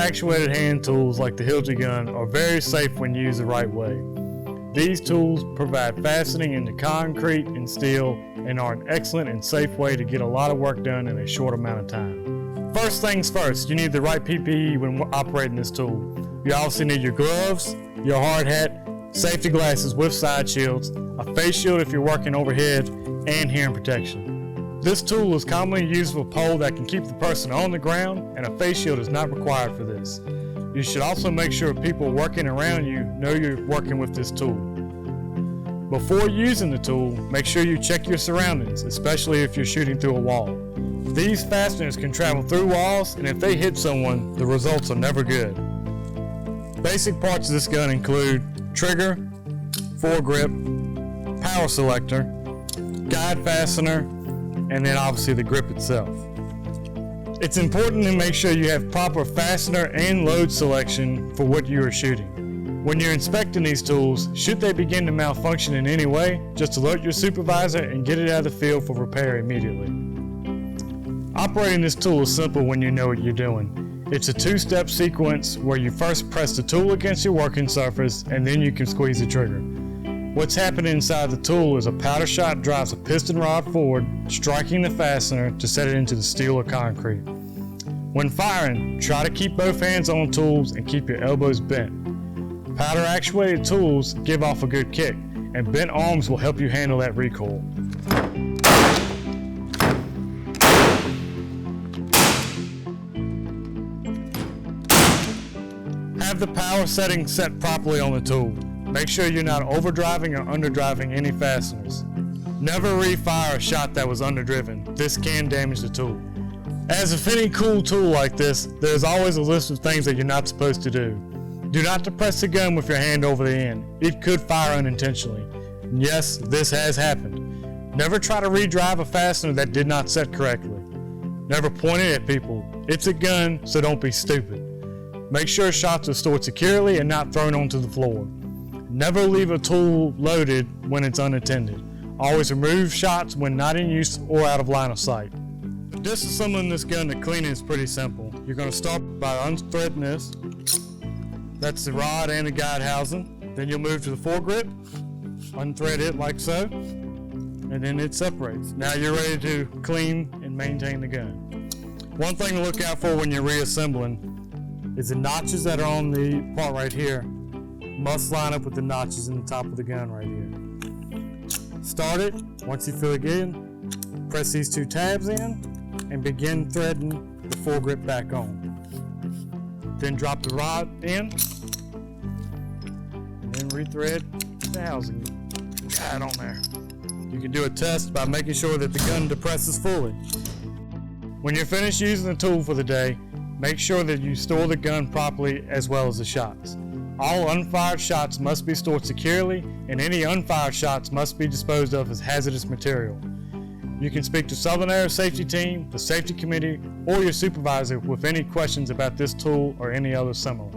powder-actuated hand tools like the Hilti Gun are very safe when used the right way. These tools provide fastening into concrete and steel and are an excellent and safe way to get a lot of work done in a short amount of time. First things first, you need the right PPE when operating this tool. You obviously need your gloves, your hard hat, safety glasses with side shields, a face shield if you're working overhead, and hearing protection. This tool is commonly used with a pole that can keep the person on the ground, and a face shield is not required for this. You should also make sure people working around you know you're working with this tool. Before using the tool, make sure you check your surroundings, especially if you're shooting through a wall. These fasteners can travel through walls, and if they hit someone, the results are never good. Basic parts of this gun include trigger, foregrip, power selector, guide fastener, and then obviously the grip itself. It's important to make sure you have proper fastener and load selection for what you are shooting. When you're inspecting these tools, should they begin to malfunction in any way, just alert your supervisor and get it out of the field for repair immediately. Operating this tool is simple when you know what you're doing. It's a two-step sequence where you first press the tool against your working surface and then you can squeeze the trigger. What's happening inside the tool is a powder shot drives a piston rod forward, striking the fastener to set it into the steel or concrete. When firing, try to keep both hands on the tools and keep your elbows bent. Powder-actuated tools give off a good kick, and bent arms will help you handle that recoil. Have the power setting set properly on the tool. Make sure you're not overdriving or underdriving any fasteners. Never refire a shot that was underdriven. This can damage the tool. As with any cool tool like this, there's always a list of things that you're not supposed to do. Do not depress the gun with your hand over the end. It could fire unintentionally. Yes, this has happened. Never try to redrive a fastener that did not set correctly. Never point it at people. It's a gun, so don't be stupid. Make sure shots are stored securely and not thrown onto the floor. Never leave a tool loaded when it's unattended. Always remove shots when not in use or out of line of sight. Disassembling this gun to clean it is pretty simple. You're going to start by unthreading this. That's the rod and the guide housing. Then you'll move to the foregrip, unthread it like so, and then it separates. Now you're ready to clean and maintain the gun. One thing to look out for when you're reassembling is the notches that are on the part right here must line up with the notches in the top of the gun right here. Start it. Once you feel it good, press these two tabs in and begin threading the foregrip back on. Then drop the rod in and then rethread the housing guide on there. You can do a test by making sure that the gun depresses fully. When you're finished using the tool for the day, make sure that you store the gun properly as well as the shots. All unfired shots must be stored securely, and any unfired shots must be disposed of as hazardous material. You can speak to Southern Air Safety Team, the Safety Committee, or your supervisor with any questions about this tool or any other similar.